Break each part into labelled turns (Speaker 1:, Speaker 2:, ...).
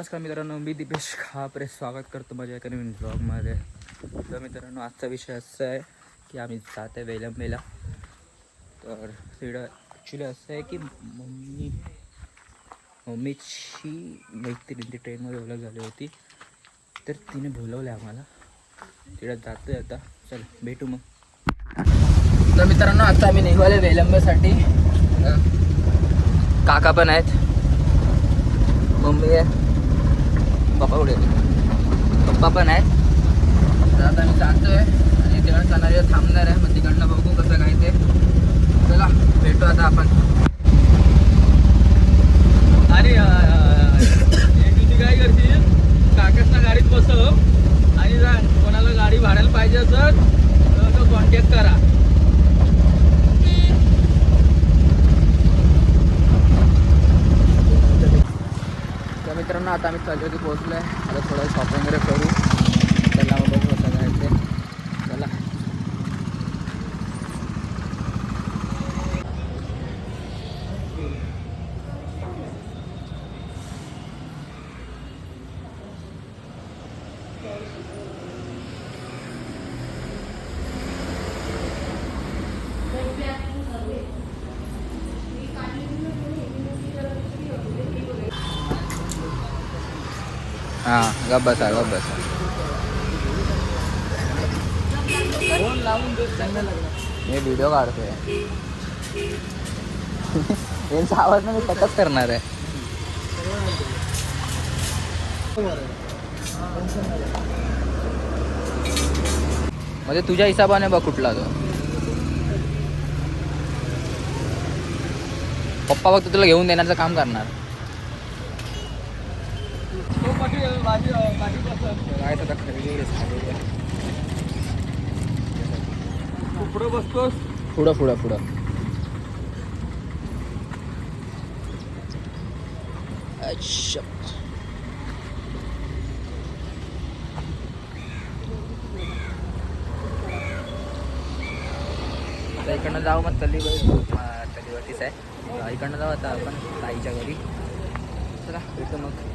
Speaker 1: नमस्कार मित्रांनो, मी दीपेश खापरे स्वागत करतो माझ्या एका नवीन ब्लॉगमध्ये. तर मित्रांनो, आजचा विषय असा आहे की आम्ही जात आहे वेलंबेला. तर तिकडं ॲक्च्युली असं आहे की मम्मीची मैत्रीण ती ट्रेनमध्ये ओळख झाली होती, तर तिने बोलवलं आहे आम्हाला. तिकडं जातो आहे आता. चल भेटू मग. तर मित्रांनो, आता आम्ही निघाले वेलंबेसाठी. काका पण आहेत, मम्मी आहे, पप्पा कुठे पप्पा पण आहेत. तर आता मी जातो आहे आणि तिकडं जाणारे थांबणार आहे. मग तिकडनं बघू कसं काय ते. चला भेटू आता आपण.
Speaker 2: अरे तुझी काय करशील, काकासना गाडीत बसव आणि सांग कोणाला गाडी भाड्याला पाहिजे असेल तर कॉन्टॅक्ट करा.
Speaker 1: तर मित्रांनो, आता आम्ही चौकी पोहोचलो आहे. आता थोडं शॉपिंग वगैरे करू. त्याला मग बघू कसं काय ते. चला. हां, गप बसा.
Speaker 2: फोन लावून देत
Speaker 1: मी व्हिडिओ काढतोय. यांचा आवाज ना मी कटच करणार आहे. म्हणजे तुझ्या हिशोबाने बघ कुठला तो. पप्पा फक्त तुला घेऊन देण्याचं काम करणार. काय तर खरेदी
Speaker 2: पुढं बसतोस.
Speaker 1: पुढं अच्छा. आता इकडनं जाऊ. मग तलीवरतीच आहे. इकडनं जाऊ आता आपण ताईच्या घरी. चला भेटू मग.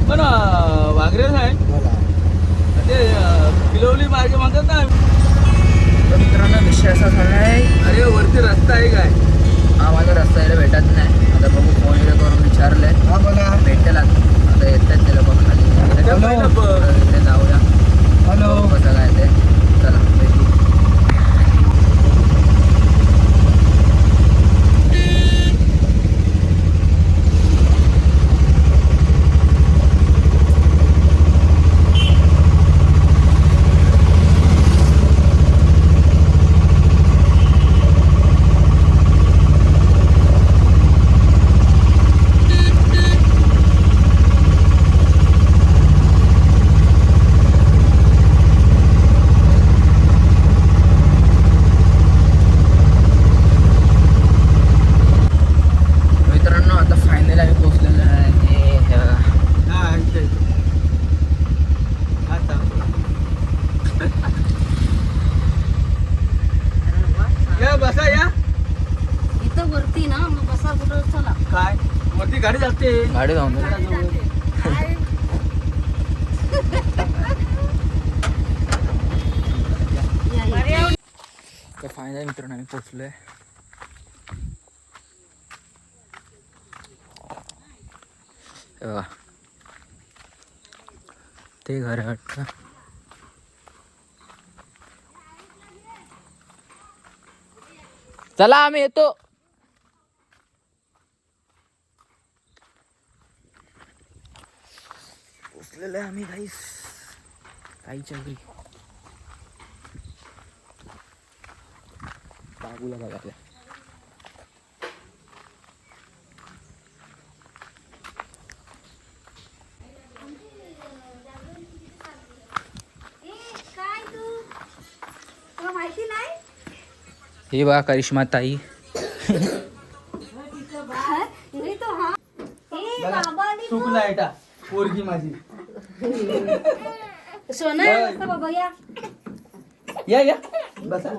Speaker 2: पण वाघरेच आहे ते पिलवली मार्गे म्हणतात ना.
Speaker 1: तर मित्रांनो, विषय असा झाला आहे.
Speaker 2: अरे वरती रस्ता आहे काय?
Speaker 1: हा, माझा रस्ता यायला भेटत नाही. आता बघू, फोन वगैरे करून विचारलंय. भेटेल आता येतात ते लोक खाली. इथे जाऊया. हॅलो, कसं काय ते. चला भेटू. मित्रांनो, आता फायनल आम्ही पोहोचलेलो आहे.
Speaker 2: या बसा या.
Speaker 3: इथं वरती ना, मग बसा कुठं. चला
Speaker 2: काय वरती गाडी जाते.
Speaker 1: गाडी जाऊन दे. तर फायनल मित्रांनो, आम्ही पोहोचलोय. ते घर आहे वाटतं. चला आम्ही येतो. पोचलेलो आहे आम्ही गाईस. ताईच्या घरी बाबूला बघायला.
Speaker 3: काय तू तुला माहिती नाही
Speaker 1: हे बघा करिश्मा ताई.
Speaker 3: नाही तो हा ए बाबा आणि
Speaker 2: चुकला एटा पोरगी माझी.
Speaker 3: सोना मस्त बाबा या
Speaker 2: या बसा.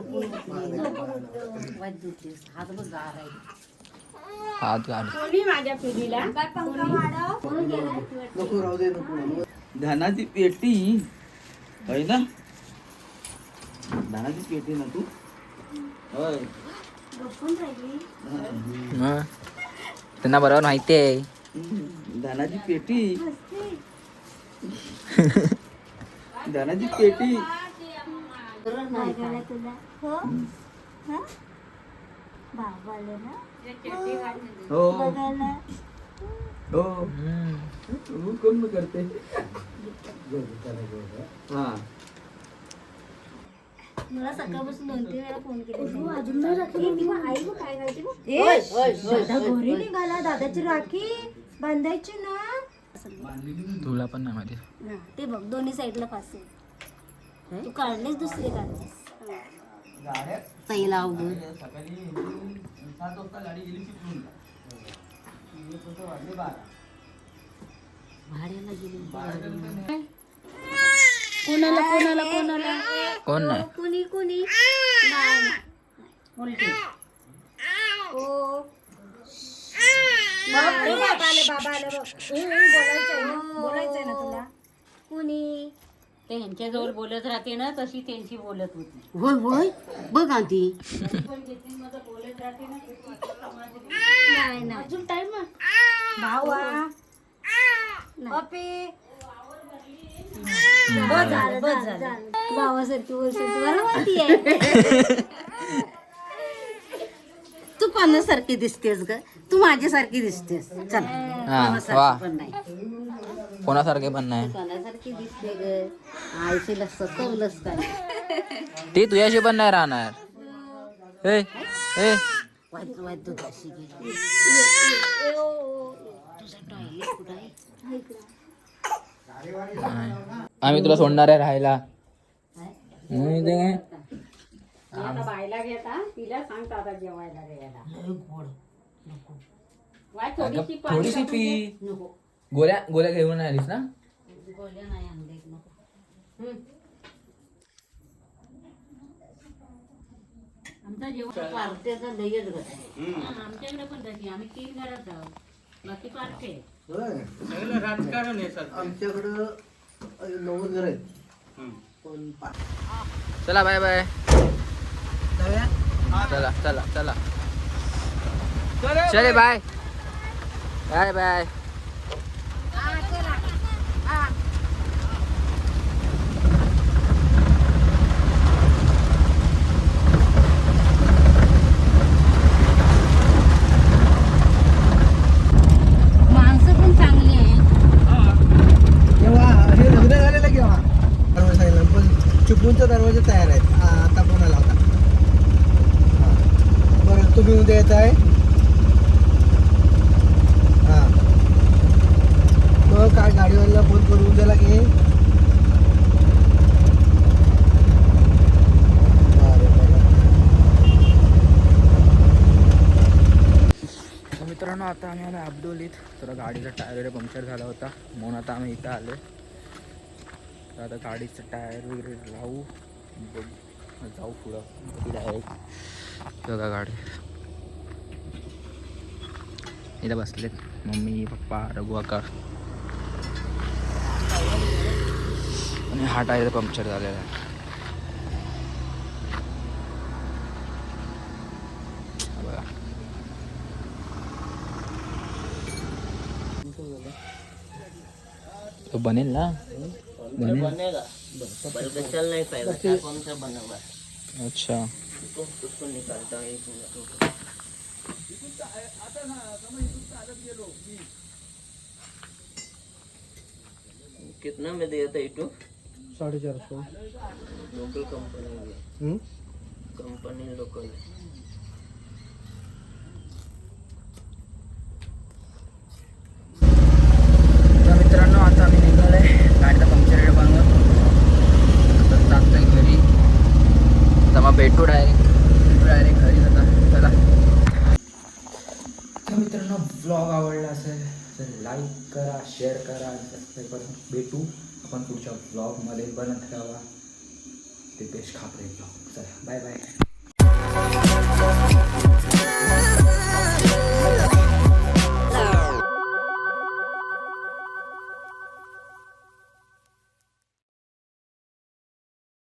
Speaker 1: हात घाल.
Speaker 3: कोणी माझ्या पिढीला काय पंखा वाढव म्हणून गेला.
Speaker 2: धनाची पेटी होय ना. धनाची पेटी ना तू होय.
Speaker 3: गप्पून राहिली
Speaker 1: हं. त्यांना बरोबर माहिती आहे.
Speaker 2: धनाची पेटी
Speaker 3: मस्ती.
Speaker 2: धनाची पेटी.
Speaker 3: नाही गेला तुला हो हा बाबाला ना
Speaker 2: हो
Speaker 3: बघायला
Speaker 2: हो
Speaker 1: हम्म.
Speaker 2: तू कोण करते. हा
Speaker 3: मला सकाळपासून 2-3 वेळा फोन केला अजून नाही राखी किंवा आई मग काय करायची दादा घरी निघाला दादाची राखी बांधायची ना
Speaker 1: तुला पण नाही माहिती.
Speaker 3: ना, ते बघ दोन्ही साईडला फासे तू काढलेस दुसरे काढलेस
Speaker 2: गाड्या सकाळी 7 वाजता गाडी गेली चिपळूण. वाजले 12.
Speaker 3: भाड्याला गेली
Speaker 2: बारा
Speaker 3: कोणाला कोणाला कोणाला
Speaker 1: कोण नाही.
Speaker 3: कुणी कुणी नाही उलटी ओ बाबा आले बघ बोलायचंय ना तुला कुणी
Speaker 4: ते ह्यांच्याजवळ बोलत राहते ना तशी त्यांची बोलत होती.
Speaker 5: होय होय बघ आधी
Speaker 3: नाही नाही अजून टाइम भावा पप्पी बस झालं भावासारखी वर्ष तुम्हाला माहिती आहे
Speaker 5: तू कोणासारखी दिसतेस ग. तू माझ्यासारखी दिसतेस. चल
Speaker 1: हा वा.
Speaker 5: कोणासारखी पण नाही.
Speaker 1: कोणासारखे पण नाही.
Speaker 5: कोणासारखी दिसते ग. आईशीला सतवलंच काय.
Speaker 1: ती तुझ्याशी पण नाही राहणार. ए ए
Speaker 5: वाईट वाईट दुधाशी गेली. तुझा टॉयलेट कुठं आहे.
Speaker 1: नाही. आम्ही तुला सोडणार आहे राहायला. नाही ते काय?
Speaker 4: आता बायला घेता तिला सांगता आता जेवायला द्यायला.
Speaker 5: लय गोड. नको
Speaker 4: वाय
Speaker 1: अगं,
Speaker 4: थोडीशी पाणी
Speaker 1: थोडीशी पी.
Speaker 5: नको
Speaker 1: गोळ्या घेऊन आलीस ना.
Speaker 5: गोळ्या नाही आणले नको.
Speaker 4: आमचा जेवण
Speaker 5: पार्ट्याचा लयच ग.
Speaker 4: आमच्याकडे पण तशी आम्ही 3 घरात आहोत बाकी पार्टे आहेत.
Speaker 2: सगळं राजकारण आहे सर.
Speaker 6: आमच्याकडं 90 घर आहेत पण
Speaker 1: चला बाय बाय. चला चला चला चले बाय बाय बाय.
Speaker 3: माणसं पण चांगली आहे
Speaker 6: केव्हा हे लग्न झालेलं केव्हा दरवाजा सांगितलं पण चिपळूणचा दरवाजा तयार आहेत. आता कोणाला होता बरं तुम्ही उद्या येत आहे. हां मग काय गाडीवाल्याला फोन करून उद्याला घे.
Speaker 1: मित्रांनो आता आम्ही आलो अब्दोलीत. तर गाडीचा टायर वगैरे पंक्चर झाला होता म्हणून आता आम्ही इथं आलो. तर आता गाडीचं टायर वगैरे लावू बघू जाऊ पुढं डायरेक्ट. बघा गाडी इथं बसलेत मम्मी पप्पा रघु आका आणि हा टायर पंक्चर झालेला आहे. बघा तो बनेल ना. बनेल. अच्छा
Speaker 2: कितना में दिया था इटू
Speaker 6: 450.
Speaker 1: लोकल कंपनी
Speaker 6: हम्म?
Speaker 1: कंपनी लोकल तर मित्रांनो आता आम्ही निघालोय गाडीचा पंक्चर बनवून आता जातोय घरी. आता मग भेटू डायरेक्ट घरी आता. चला तर मित्रांनो व्लॉग आवडला असेल तर लाईक करा, शेअर करा आणि सबस्क्राईब करा. भेटू आपण पुढच्या व्लॉगमध्ये. बनत राहा दिपेश खापरे व्लॉग. चला बाय बाय.